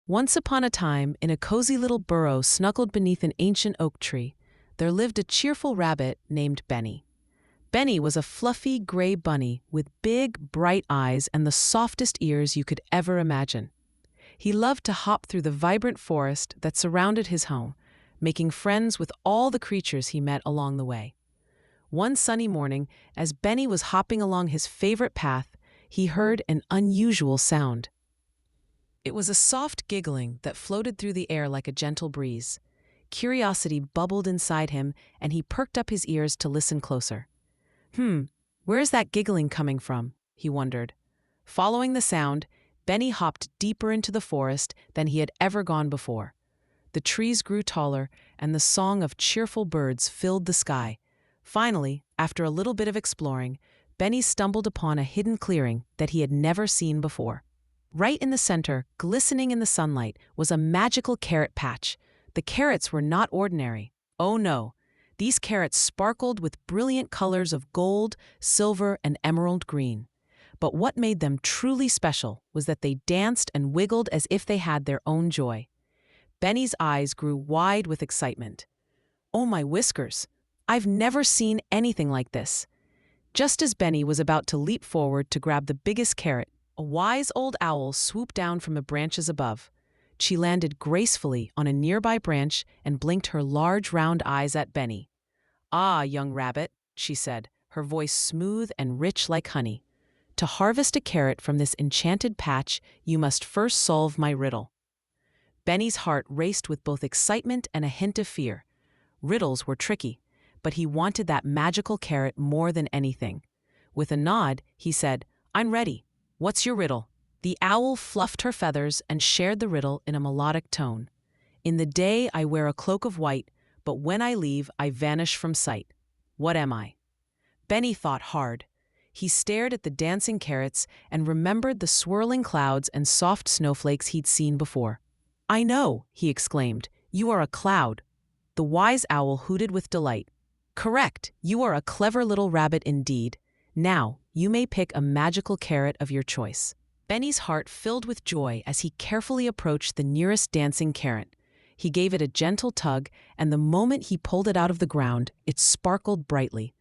Once upon a time, in a cozy little burrow snuggled beneath an ancient oak tree, there lived a cheerful rabbit named Benny. Benny was a fluffy gray bunny with big, bright eyes and the softest ears you could ever imagine. He loved to hop through the vibrant forest that surrounded his home, making friends with all the creatures he met along the way. One sunny morning, as Benny was hopping along his favorite path, he heard an unusual sound. It was a soft giggling that floated through the air like a gentle breeze. Curiosity bubbled inside him, and he perked up his ears to listen closer. Where is that giggling coming from? He wondered. Following the sound, Benny hopped deeper into the forest than he had ever gone before. The trees grew taller, and the song of cheerful birds filled the sky. Finally, after a little bit of exploring, Benny stumbled upon a hidden clearing that he had never seen before. Right in the center, glistening in the sunlight, was a magical carrot patch. The carrots were not ordinary. Oh no! These carrots sparkled with brilliant colors of gold, silver, and emerald green. But what made them truly special was that they danced and wiggled as if they had their own joy. Benny's eyes grew wide with excitement. Oh my whiskers! I've never seen anything like this. Just as Benny was about to leap forward to grab the biggest carrot, a wise old owl swooped down from the branches above. She landed gracefully on a nearby branch and blinked her large round eyes at Benny. "Ah, young rabbit," she said, her voice smooth and rich like honey. "To harvest a carrot from this enchanted patch, you must first solve my riddle." Benny's heart raced with both excitement and a hint of fear. Riddles were tricky, but he wanted that magical carrot more than anything. With a nod, he said, "I'm ready. What's your riddle?" The owl fluffed her feathers and shared the riddle in a melodic tone. "In the day I wear a cloak of white, but when I leave I vanish from sight. What am I?" Benny thought hard. He stared at the dancing carrots and remembered the swirling clouds and soft snowflakes he'd seen before. "I know," he exclaimed. "You are a cloud." The wise owl hooted with delight. "Correct! You are a clever little rabbit indeed. Now, you may pick a magical carrot of your choice." Benny's heart filled with joy as he carefully approached the nearest dancing carrot. He gave it a gentle tug, and the moment he pulled it out of the ground, it sparkled brightly.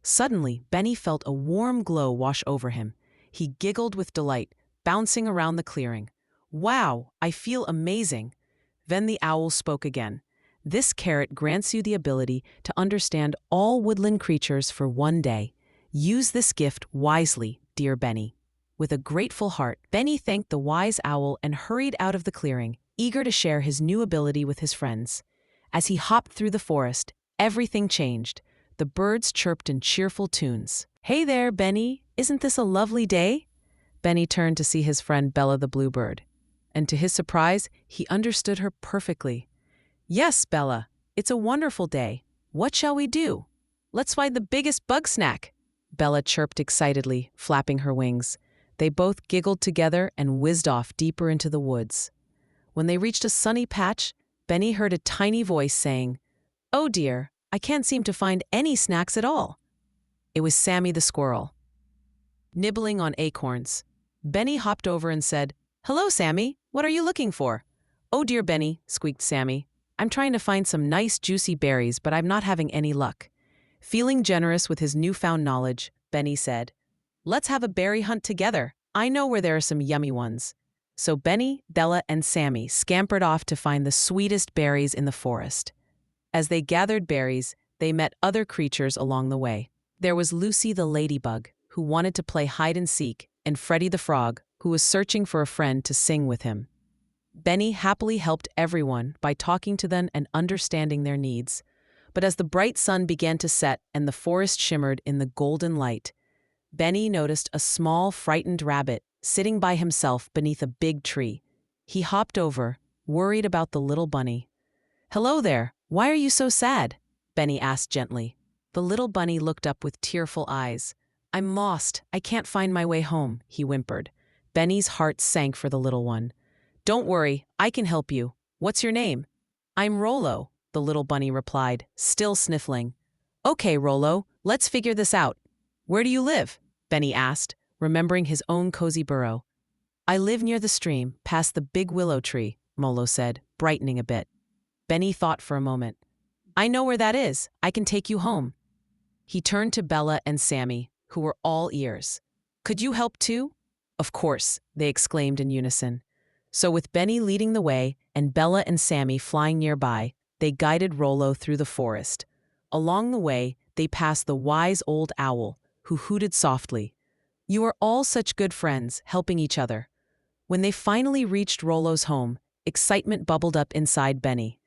Suddenly, Benny felt a warm glow wash over him. He giggled with delight, bouncing around the clearing. "Wow, I feel amazing." Then the owl spoke again. "This carrot grants you the ability to understand all woodland creatures for one day. Use this gift wisely, dear Benny." With a grateful heart, Benny thanked the wise owl and hurried out of the clearing, eager to share his new ability with his friends. As he hopped through the forest, everything changed. The birds chirped in cheerful tunes. "Hey there, Benny! Isn't this a lovely day?" Benny turned to see his friend Bella the bluebird. And to his surprise, he understood her perfectly. "Yes, Bella, it's a wonderful day. What shall we do?" "Let's find the biggest bug snack," Bella chirped excitedly, flapping her wings. They both giggled together and whizzed off deeper into the woods. When they reached a sunny patch, Benny heard a tiny voice saying, "Oh dear, I can't seem to find any snacks at all." It was Sammy the squirrel, nibbling on acorns. Benny hopped over and said, "Hello, Sammy. What are you looking for?" "Oh dear, Benny," squeaked Sammy. "I'm trying to find some nice juicy berries, but I'm not having any luck." Feeling generous with his newfound knowledge, Benny said, "Let's have a berry hunt together. I know where there are some yummy ones." So Benny, Bella, and Sammy scampered off to find the sweetest berries in the forest. As they gathered berries, they met other creatures along the way. There was Lucy the ladybug, who wanted to play hide and seek, and Freddie the frog, who was searching for a friend to sing with him. Benny happily helped everyone by talking to them and understanding their needs. But as the bright sun began to set and the forest shimmered in the golden light, Benny noticed a small, frightened rabbit sitting by himself beneath a big tree. He hopped over, worried about the little bunny. "Hello there, why are you so sad?" Benny asked gently. The little bunny looked up with tearful eyes. "I'm lost, I can't find my way home," he whimpered. Benny's heart sank for the little one. "Don't worry, I can help you. What's your name?" "I'm Rollo," the little bunny replied, still sniffling. "Okay, Rollo, let's figure this out. Where do you live?" Benny asked, remembering his own cozy burrow. "I live near the stream, past the big willow tree," Molo said, brightening a bit. Benny thought for a moment. I know where that is. I can take you home. He turned to Bella and Sammy, who were all ears. Could you help too? Of course, they exclaimed in unison. So with Benny leading the way and Bella and Sammy flying nearby, they guided Rollo through the forest. Along the way, they passed the wise old owl, who hooted softly. You are all such good friends, helping each other. When they finally reached Rollo's home, excitement bubbled up inside Benny.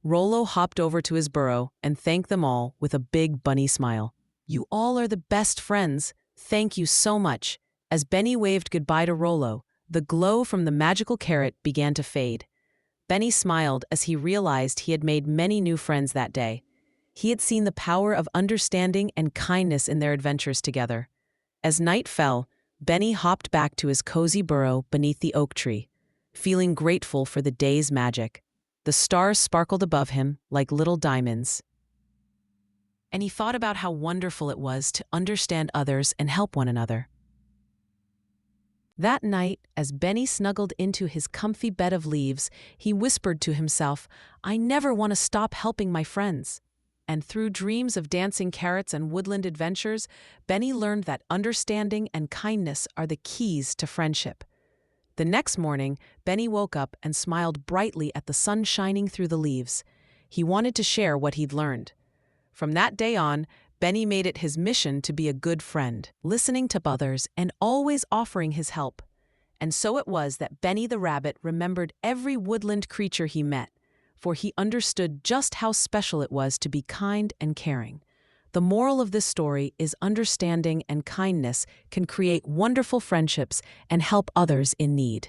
Rollo hopped over to his burrow and thanked them all with a big bunny smile. You all are the best friends. Thank you so much. As Benny waved goodbye to Rollo, the glow from the magical carrot began to fade. Benny smiled as he realized he had made many new friends that day. He had seen the power of understanding and kindness in their adventures together. As night fell, Benny hopped back to his cozy burrow beneath the oak tree, feeling grateful for the day's magic. The stars sparkled above him like little diamonds. And he thought about how wonderful it was to understand others and help one another. That night, as Benny snuggled into his comfy bed of leaves, he whispered to himself, I never want to stop helping my friends. And through dreams of dancing carrots and woodland adventures, Benny learned that understanding and kindness are the keys to friendship. The next morning, Benny woke up and smiled brightly at the sun shining through the leaves. He wanted to share what he'd learned. From that day on, Benny made it his mission to be a good friend, listening to others and always offering his help. And so it was that Benny the rabbit remembered every woodland creature he met, for he understood just how special it was to be kind and caring. The moral of this story is understanding and kindness can create wonderful friendships and help others in need.